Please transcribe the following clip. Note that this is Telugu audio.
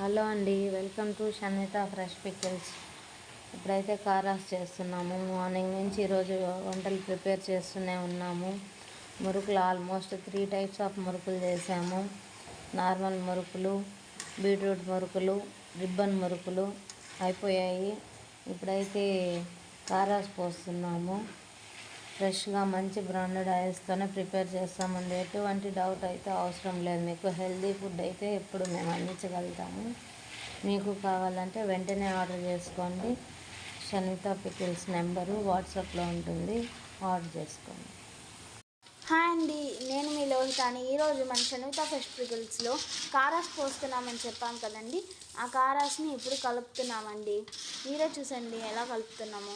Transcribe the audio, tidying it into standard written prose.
హలో అండి, welcome to Shanvitha fresh pickles. ఇప్పుడైతే కారాస్ చేస్తున్నాము. మార్నింగ్ నుంచి ఈరోజు వంటలు ప్రిపేర్ చేస్తూనే ఉన్నాము. మురుకులు ఆల్మోస్ట్ 3 టైప్స్ ఆఫ్ మురుకులు చేసాము. నార్మల్ మురుకులు, బీట్రూట్ మురుకులు, రిబ్బన్ మురుకులు అయిపోయాయి. ఇప్పుడైతే కారాస్ పోస్తున్నాము. ఫ్రెష్గా మంచి బ్రాండెడ్ ఆయిల్స్తోనే ప్రిపేర్ చేస్తామండి. ఎటువంటి డౌట్ అయితే అవసరం లేదు. మీకు హెల్దీ ఫుడ్ అయితే ఎప్పుడు మేము అందించగలుగుతాము. మీకు కావాలంటే వెంటనే ఆర్డర్ చేసుకోండి. షన్విత పికిల్స్ నెంబరు వాట్సాప్లో ఉంటుంది, ఆర్డర్ చేసుకోండి. హాయ్ అండి, నేను మీ లోహితాని. ఈరోజు మన షన్విత ఫ్రెష్ పికిల్స్లో కారాస్ పోస్తున్నామని చెప్పాం కదండి. ఆ కారాస్ని ఇప్పుడు కలుపుతున్నామండి. మీరే చూసండి ఎలా కలుపుతున్నామో.